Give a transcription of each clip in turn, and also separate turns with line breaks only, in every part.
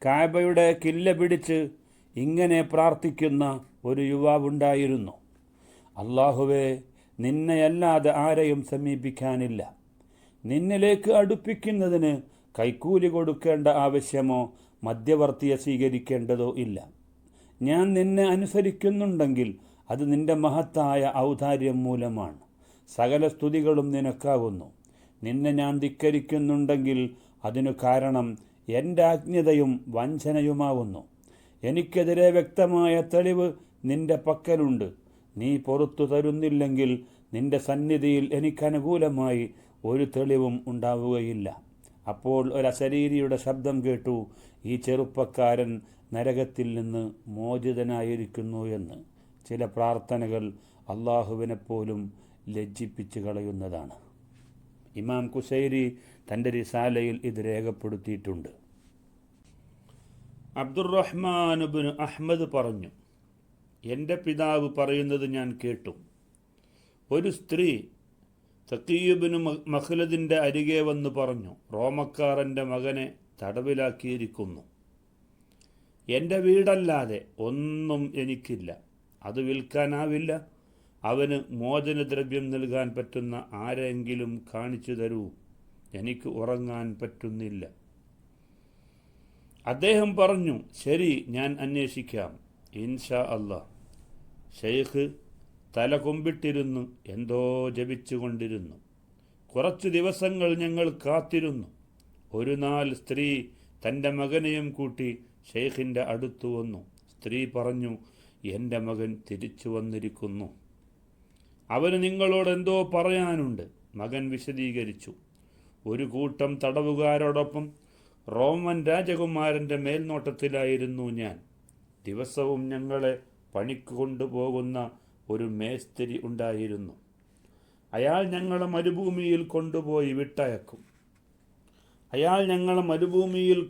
കാബയുടെ കില്ല പിടിച്ച് ഇങ്ങനെ പ്രാർത്ഥിക്കുന്ന ഒരു യുവാവുണ്ടായിരുന്നു: അല്ലാഹുവേ, നിന്നെയല്ലാതെ ആരെയും സമീപിക്കാനില്ല. നിന്നിലേക്ക് അടുപ്പിക്കുന്നതിന് കൈക്കൂലി കൊടുക്കേണ്ട ആവശ്യമോ മധ്യവർത്തിയെ സ്വീകരിക്കേണ്ടതോ ഇല്ല. ഞാൻ നിന്നെ അനുസരിക്കുന്നുണ്ടെങ്കിൽ അത് നിന്റെ മഹത്തായ ഔദാര്യം മൂലമാണ്. സകല സ്തുതികളും നിനക്കാകുന്നു. നിന്നെ ഞാൻ ധിക്കരിക്കുന്നുണ്ടെങ്കിൽ അതിനു കാരണം എൻ്റെ അജ്ഞതയും വഞ്ചനയുമാകുന്നു. എനിക്കെതിരെ വ്യക്തമായ തെളിവ് നിന്റെ പക്കലുണ്ട്. നീ പുറത്തു തരുന്നില്ലെങ്കിൽ നിന്റെ സന്നിധിയിൽ എനിക്കനുകൂലമായി ഒരു തെളിവും ഉണ്ടാവുകയില്ല. അപ്പോൾ ഒരു അശരീരിയുടെ ശബ്ദം കേട്ടു: ഈ ചെറുപ്പക്കാരൻ നരകത്തിൽ നിന്ന് മോചിതനായിരിക്കുന്നു എന്ന്. ചില പ്രാർത്ഥനകൾ അള്ളാഹുവിനെപ്പോലും ലജ്ജിപ്പിച്ച് കളയുന്നതാണ്. ഇമാം കുശൈരി തൻ്റെ റിസാലയിൽ ഇത് രേഖപ്പെടുത്തിയിട്ടുണ്ട്. അബ്ദുറഹ്മാൻ ഇബ്നു അഹ്മദ് പറഞ്ഞു: എൻ്റെ പിതാവ് പറയുന്നത് ഞാൻ കേട്ടു. ഒരു സ്ത്രീ തഖീബിന് മഖ്ലദിൻ്റെ അരികെ വന്ന് പറഞ്ഞു: റോമക്കാർ എൻ്റെ മകനെ തടവിലാക്കിയിരിക്കുന്നു. എൻ്റെ വീടല്ലാതെ ഒന്നും എനിക്കില്ല. അത് വിൽക്കാനാവില്ല. അവന് മോചനദ്രവ്യം നൽകാൻ പറ്റുന്ന ആരെങ്കിലും കാണിച്ചു തരൂ. എനിക്ക് ഉറങ്ങാൻ പറ്റുന്നില്ല. അദ്ദേഹം പറഞ്ഞു: ശരി, ഞാൻ അന്വേഷിക്കാം, ഇൻഷാ അല്ലാ. ഷെയ്ഖ് തല കുമ്പിട്ടിരുന്നു എന്തോ ജപിച്ചുകൊണ്ടിരുന്നു. കുറച്ചു ദിവസങ്ങൾ ഞങ്ങൾ കാത്തിരുന്നു. ഒരു നാൾ സ്ത്രീ തൻ്റെ മകനെയും കൂട്ടി ഷെയ്ഖിൻ്റെ അടുത്തു വന്നു. സ്ത്രീ പറഞ്ഞു: എൻ്റെ മകൻ തിരിച്ചു വന്നിരിക്കുന്നു. അവന് നിങ്ങളോട് എന്തോ പറയാനുണ്ട്. മകൻ വിശദീകരിച്ചു: ഒരു കൂട്ടം തടവുകാരോടൊപ്പം റോമൻ രാജകുമാരൻ്റെ മേൽനോട്ടത്തിലായിരുന്നു ഞാൻ. ദിവസവും ഞങ്ങളെ പണിക്ക് കൊണ്ടുപോകുന്ന ഒരു മേസ്തിരി ഉണ്ടായിരുന്നു. അയാൾ ഞങ്ങളെ മരുഭൂമിയിൽ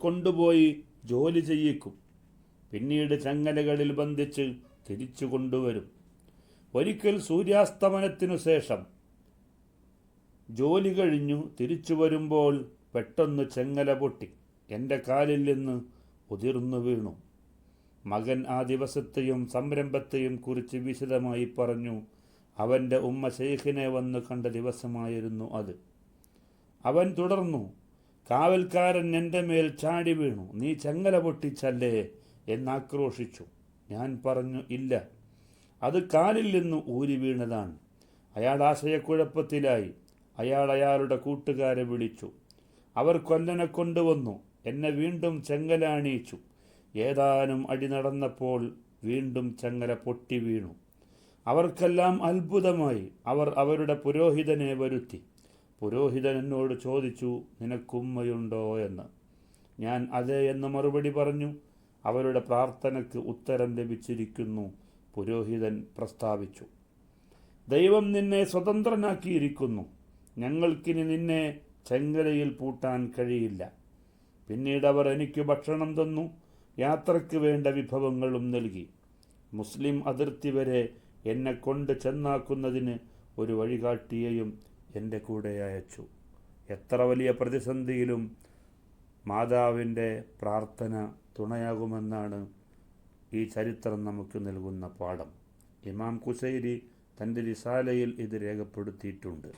കൊണ്ടുപോയി ജോലി ചെയ്യിക്കും. പിന്നീട് ചങ്ങലകളിൽ ബന്ധിച്ച് തിരിച്ചു കൊണ്ടുവരും. ഒരിക്കൽ സൂര്യാസ്തമനത്തിനു ശേഷം ജോലി കഴിഞ്ഞു തിരിച്ചു വരുമ്പോൾ പെട്ടെന്ന് ചെങ്ങല പൊട്ടി എൻ്റെ കാലിൽ നിന്ന് ഉതിർന്നു വീണു. മകൻ ആ ദിവസത്തെയും സംരംഭത്തെയും കുറിച്ച് വിശദമായി പറഞ്ഞു. അവൻ്റെ ഉമ്മ ഷെയ്ഖിനെ വന്ന് കണ്ട ദിവസമായിരുന്നു അത്. അവൻ തുടർന്നു: കാവൽക്കാരൻ എൻ്റെ മേൽ ചാടി വീണു. നീ ചങ്ങല പൊട്ടിച്ചല്ലേ എന്നാക്രോശിച്ചു. ഞാൻ പറഞ്ഞു: ഇല്ല, അത് കാലിൽ നിന്ന് ഊരി വീണതാണ്. അയാൾ ആശയക്കുഴപ്പത്തിലായി. അയാൾ അയാളുടെ കൂട്ടുകാരെ വിളിച്ചു. അവർ കൊല്ലനെ കൊണ്ടുവന്നു. എന്നെ വീണ്ടും ചെങ്ങല അണിയിച്ചു. ഏതാനും അടി നടന്നപ്പോൾ വീണ്ടും ചങ്ങല പൊട്ടി വീണു. അവർക്കെല്ലാം അത്ഭുതമായി. അവർ അവരുടെ പുരോഹിതനെ വരുത്തി. പുരോഹിതൻ എന്നോട് ചോദിച്ചു: നിനക്കുമ്മയുണ്ടോ എന്ന്. ഞാൻ അതെ എന്ന് മറുപടി പറഞ്ഞു. അവരുടെ പ്രാർത്ഥനയ്ക്ക് ഉത്തരം ലഭിച്ചിരിക്കുന്നു. പുരോഹിതൻ പ്രസ്താവിച്ചു: ദൈവം നിന്നെ സ്വതന്ത്രനാക്കിയിരിക്കുന്നു. ഞങ്ങൾക്കിനി നിന്നെ ചെങ്ങലയിൽ പൂട്ടാൻ കഴിയില്ല. പിന്നീട് അവർ എനിക്ക് ഭക്ഷണം തന്നു. യാത്രയ്ക്ക് വേണ്ട വിഭവങ്ങളും നൽകി. മുസ്ലിം അതിർത്തി വരെ എന്നെ കൊണ്ട് ചെന്നാക്കുന്നതിന് ഒരു വഴികാട്ടിയെയും എൻ്റെ കൂടെ അയച്ചു. എത്ര വലിയ പ്രതിസന്ധിയിലും മാതാവിൻ്റെ പ്രാർത്ഥന തുണയാകുമെന്നാണ് ഈ ചരിത്രം നമുക്ക് നൽകുന്ന പാഠം. ഇമാം കുശൈരി തൻ്റെ റിസാലയിൽ ഇത് രേഖപ്പെടുത്തിയിട്ടുണ്ട്.